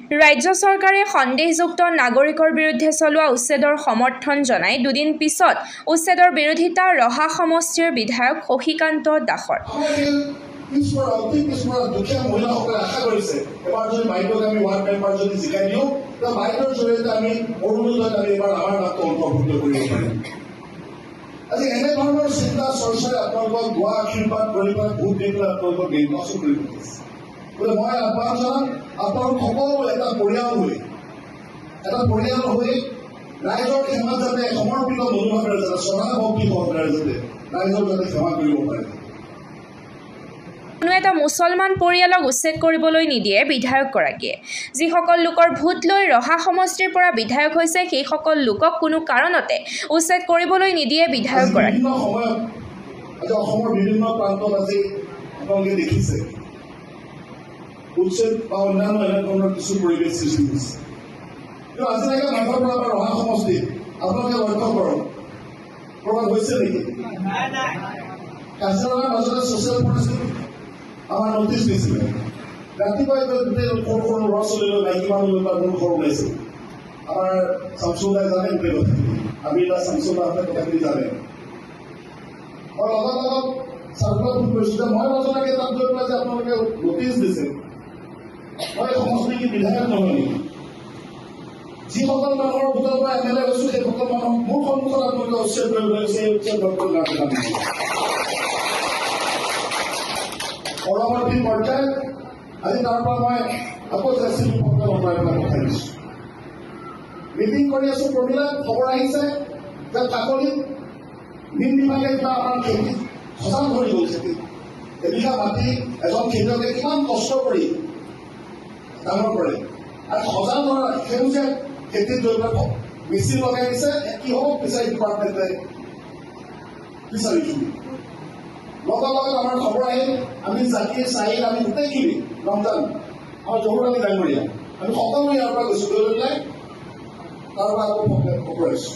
ৰাজ্য চৰকাৰে সন্দেহযুক্ত নাগৰিকৰ বিৰুদ্ধে চলোৱা উচ্ছেদৰ সমৰ্থন জনাই দুদিন পিছত উচ্ছেদৰ বিৰোধিতা ৰহা সমষ্টিৰ বিধায়ক শশীকান্ত দাসৰ। দুখীয়া মহিলাসকলে আশা কৰিছে এবাৰ যদি বাইদেউক আমি ৱাৰ্ড মেম্বাৰ যদি জিকাই দিওঁ বাইদেউৰ জৰিয়তে আমি অৰুণোদয়ত আমি এবাৰ আমাৰ নামটো অন্তৰ্ভুক্ত কৰিব পাৰিম। আজি এনেধৰণৰ চিন্তা চৰ্চাই আপোনালোকক গোৱা আশীৰ্বাদ কৰি পেলাই ভোট দি পেলাই আপোনালোকক নিৰ্বাচন কৰিব দিছে। গতিকে মই আহ্বান জনাম আপোনালোক সকলো এটা পৰিয়াল হৈ ৰাইজৰ সেৱাত যাতে সমৰ্পিত মনোভাৱেৰে যাতে শ্ৰদ্ধা ভক্তি সহকাৰে যাতে ৰাইজক যাতে সেৱা কৰিব পাৰে। কোনো এটা মুছলমান পৰিয়ালক উচ্ছেদ কৰিবলৈ নিদিয়ে বিধায়কগৰাকীয়ে। যিসকল লোকৰ ভোট লৈ ৰহা সমষ্টিৰ পৰা বিধায়ক হৈছে সেইসকল লোকক কোনো কাৰণতে উচ্ছেদ কৰিবলৈ নিদিয়ে বিধায়কগৰাকীয়ে। বিভিন্ন সময়ত আজি অসমৰ বিভিন্ন প্ৰান্তত আজি আপোনালোকে দেখিছে উচ্ছেদ বা অন্যান্য এনেধৰণৰ কিছু পৰিৱেশ সৃষ্টি হৈছে। কিন্তু আজিলৈকে নাগৰ পৰা বা ৰহা সমষ্টিত আপোনালোকে লক্ষ্য কৰক ক'ৰবাত হৈছে নেকি? কাজিৰঙাৰ মাজতে ছ'চিয়েল ফৰেষ্টত আমাৰ নটিচ দিছিলে ৰাতিপুৱাই গোটেই সৰু সৰু ল'ৰা ছোৱালীলৈ মাইকী মানুহলৈ বা মোৰ ঘৰ ওলাইছিল। আমাৰ শামছুদাই জানে গোটেই কথাখিনি, আমি এটা শামছুদাহঁতে কথাখিনি জানে। মই লগত চাৰ্কলত ফোন কৰিছোঁ যে মই নজনাকৈ তাত গৈ পেলাই যে আপোনালোকে নটিচ দিছে মই সমষ্টিৰ বিধায়ক নহয় নেকি? যিসকল মানুহৰ ভোটৰ পৰা এম.এল.এ. হৈছোঁ সেইসকল মানুহক মোৰ সন্মুখত আপোনালোকে উচ্ছেদ কৰিবলৈ গৈছে। এই উচ্ছেদ পৰৱৰ্তী পৰ্যায়ত আজি তাৰ পৰা মই আকৌ জেচিবি পক্ষে অঁতৰাই পেলাই পঠাই দিছোঁ। মিটিং কৰি আছোঁ প্ৰমিলাত খবৰ আহিছে যে কাকলিত মীন বিভাগে কিবা আমাৰ খেতিত সজাগ কৰি গ'ল। খেতি এবিঘা মাটি এজন খেতিয়কে কিমান কষ্ট কৰি ডাঙৰ কৰে আৰু সজাগ ধৰা সেউজীয়া খেতিত গৈ পেলাই মেচিন লগাই দিছে। কি হ'ব ফিচাৰী ডিপাৰ্টমেণ্টে বিচাৰিছোঁ। লগত আমাৰ খবৰ আহিল আমি জাকিৰ চাহিল আমি গোটেইখিনি ৰমজান আমাৰ জহুৰ আলী ডাঙৰীয়া আমি সকলো ইয়াৰ পৰা গৈছোঁ গৈ পেলাই তাৰ পৰা আকৌ পকৰাইছোঁ।